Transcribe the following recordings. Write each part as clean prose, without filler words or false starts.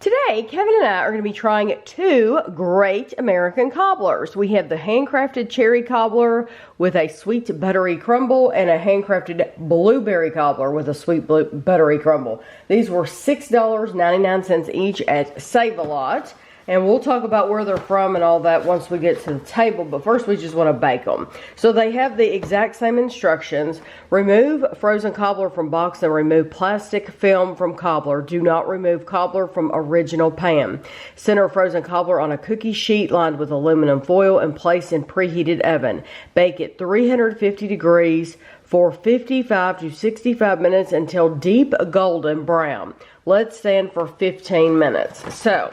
Today, Kevin and I are going to be trying two great American cobblers. We have the handcrafted cherry cobbler with a sweet buttery crumble and a handcrafted blueberry cobbler with a sweet buttery crumble. These were $6.99 each at Save-A-Lot. And we'll talk about where they're from and all that once we get to the table. But first, we just want to bake them. So they have the exact same instructions. Remove frozen cobbler from box and remove plastic film from cobbler. Do not remove cobbler from original pan. Center frozen cobbler on a cookie sheet lined with aluminum foil and place in preheated oven. Bake at 350 degrees for 55 to 65 minutes until deep golden brown. Let stand for 15 minutes. So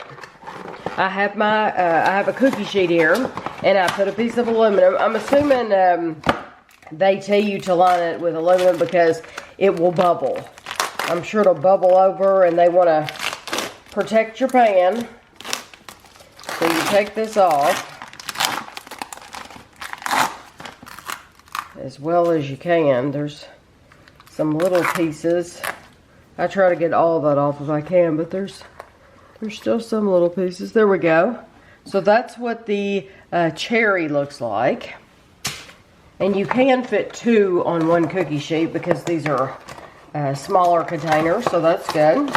I have a cookie sheet here, and I put a piece of aluminum. I'm assuming they tell you to line it with aluminum because it will bubble. I'm sure it'll bubble over, and they want to protect your pan. So you take this off as well as you can. There's some little pieces. I try to get all of that off if I can, but there's still some little pieces. There we go. So that's what the cherry looks like. And you can fit two on one cookie sheet because these are smaller containers, so that's good.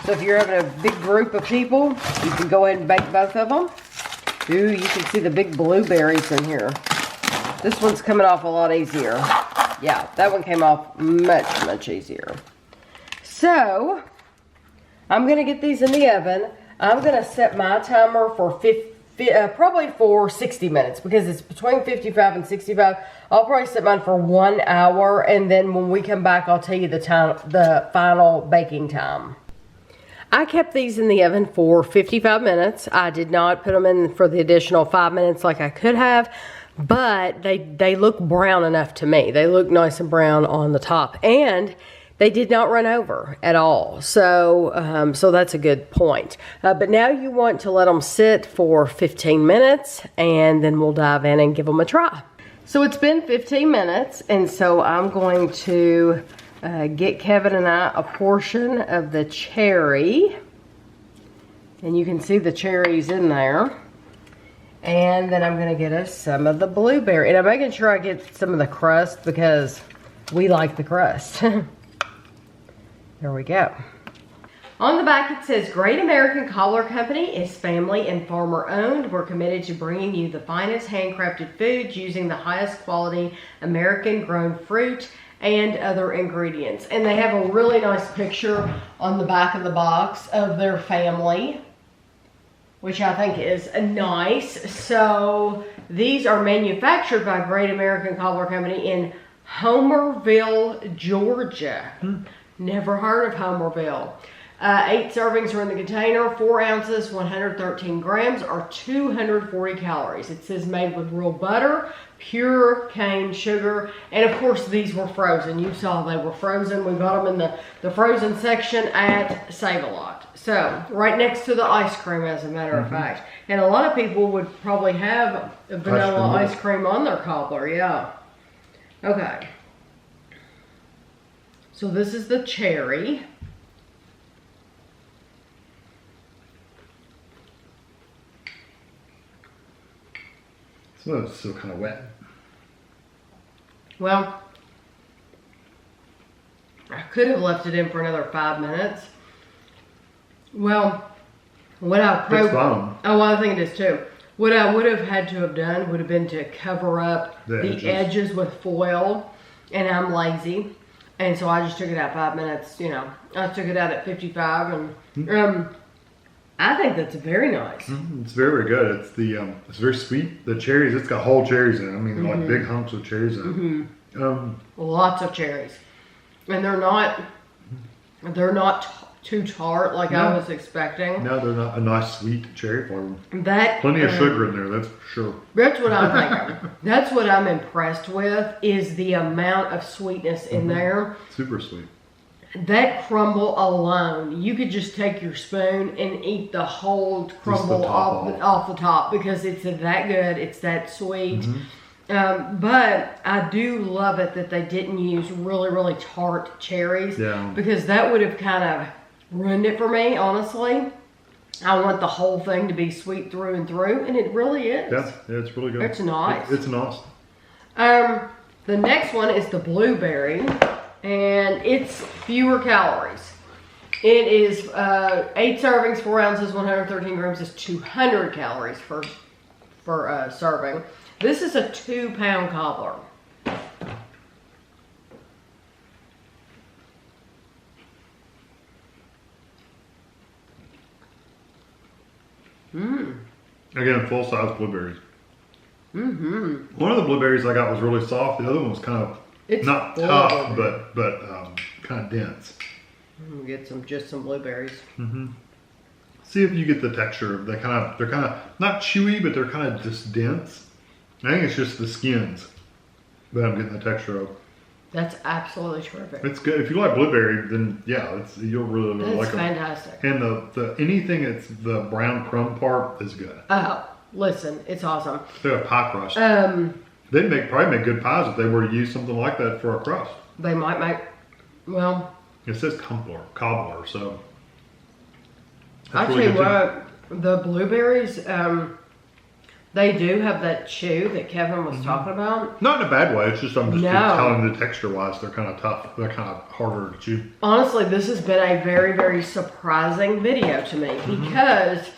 So if you're having a big group of people, you can go ahead and bake both of them. Ooh, you can see the big blueberries in here. This one's coming off a lot easier. Yeah, that one came off much easier. So I'm going to get these in the oven. I'm going to set my timer for probably for 60 minutes because it's between 55 and 65. I'll probably set mine for 1 hour, and then when we come back, I'll tell you the final baking time. I kept these in the oven for 55 minutes. I did not put them in for the additional 5 minutes like I could have, but they look brown enough to me. They look nice and brown on the top, and they did not run over at all, so so that's a good point. But now you want to let them sit for 15 minutes, and then we'll dive in and give them a try. So it's been 15 minutes, and so I'm going to get Kevin and I a portion of the cherry, and you can see the cherries in there. And then I'm going to get us some of the blueberry, and I'm making sure I get some of the crust because we like the crust. There we go. On the back it says, Great American Cobbler Company is family and farmer owned. We're committed to bringing you the finest handcrafted foods using the highest quality American grown fruit and other ingredients. And they have a really nice picture on the back of the box of their family, which I think is nice. So these are manufactured by Great American Cobbler Company in Homerville, Georgia. Never heard of Homerville. 8 servings are in the container, 4 ounces, 113 grams, or 240 calories. It says made with real butter, pure cane sugar, and of course these were frozen. You saw they were frozen. We bought them in the frozen section at Save-A-Lot. So, right next to the ice cream, as a matter of fact. And a lot of people would probably have vanilla ice cream on their cobbler, yeah. Okay. So this is the cherry. Some of it's still kind of wet. Well, I could have left it in for another 5 minutes. Well, what I probably... Oh, well, I think it is too. What I would have had to have done would have been to cover up the edges with foil, and I'm lazy. And so I just took it out 5 minutes, you know. I took it out at 55, and I think that's very nice. It's very good. It's very sweet. The cherries, it's got whole cherries in it. I mean, like big humps of cherries in it. Lots of cherries, and they're not too tart like I was expecting. No, they're not. A nice sweet cherry flavor. Plenty of sugar in there, that's for sure. That's what I'm thinking. That's what I'm impressed with, is the amount of sweetness in there. Super sweet. That crumble alone, you could just take your spoon and eat the whole crumble off the top because it's that good. It's that sweet. But I do love it that they didn't use really, really tart cherries. Yeah. Because that would have kind of ruined it for me, honestly. I want the whole thing to be sweet through and through, and it really is. Yeah, it's really good. It's nice. It's nice. The next one is the blueberry, and it's fewer calories. It is 8 servings, 4 ounces, 113 grams is 200 calories for serving. This is a 2-pound cobbler. Again, full-size blueberries. Mm-hmm. One of the blueberries I got was really soft. The other one was kind of not tough, but kind of dense. Get just some blueberries. Mm-hmm. See if you get the texture. They're kind of not chewy, but they're kind of just dense. I think it's just the skins that I'm getting the texture of. That's absolutely terrific. It's good. If you like blueberry, then yeah, you'll really like them. Fantastic. And the anything that's the brown crumb part is good. Oh, listen, it's awesome. They're a pie crust. They'd probably make good pies if they were to use something like that for a crust. They might make, well. It says cobbler, so. I'll tell you what, the blueberries, they do have that chew that Kevin was talking about. Not in a bad way. It's just I'm just telling the texture-wise, they're kind of tough. They're kind of harder to chew. Honestly, this has been a very, very surprising video to me because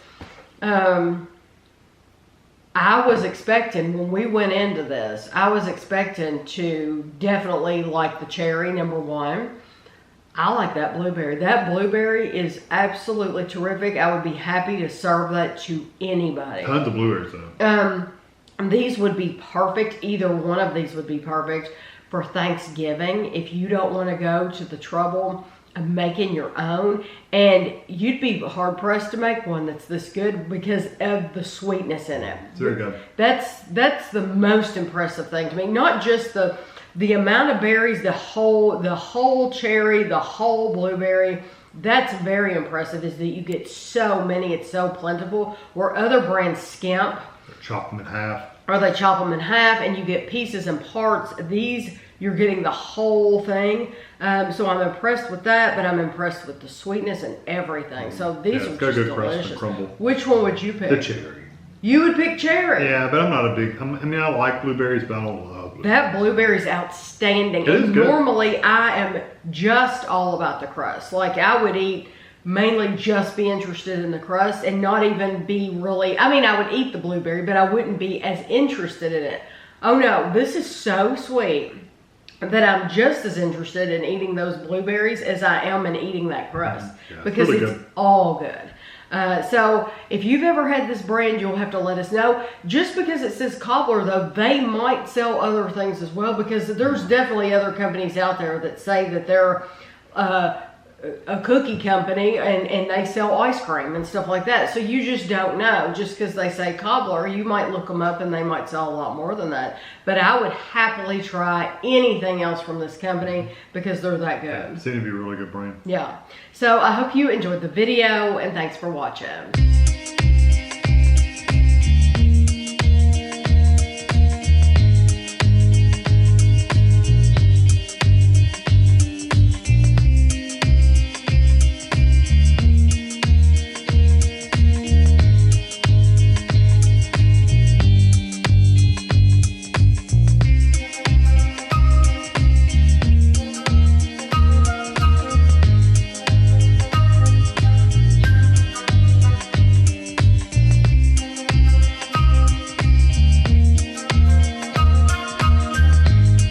I was expecting, when we went into this, I was expecting to definitely like the cherry, number one. I like that blueberry. That blueberry is absolutely terrific. I would be happy to serve that to anybody. Tons of blueberries though. These would be perfect. Either one of these would be perfect for Thanksgiving if you don't want to go to the trouble of making your own. And you'd be hard pressed to make one that's this good because of the sweetness in it. It's very good. That's the most impressive thing to me. Not just the amount of berries, the whole cherry, the whole blueberry. That's very impressive, is that you get so many, it's so plentiful. Where other brands skimp. Chop them in half. Or they chop them in half and you get pieces and parts. These, you're getting the whole thing. So I'm impressed with that, but I'm impressed with the sweetness and everything. So these are just delicious. Which one would you pick? The cherry. You would pick cherry. Yeah, but I'm not a big, I like blueberries, but I don't love blueberries. That blueberry's outstanding. It is good. Normally I am just all about the crust. Like I would eat, mainly just be interested in the crust and not even be really, I would eat the blueberry, but I wouldn't be as interested in it. Oh no, this is so sweet that I'm just as interested in eating those blueberries as I am in eating that crust. Yeah, because really it's all good. So if you've ever had this brand, you'll have to let us know. Just because it says Cobbler, though, they might sell other things as well, because there's definitely other companies out there that say that they're a cookie company and they sell ice cream and stuff like that. So you just don't know. Just because they say Cobbler, you might look them up and they might sell a lot more than that. But I would happily try anything else from this company because they're that good. It seems to be a really good brand. Yeah. So I hope you enjoyed the video and thanks for watching.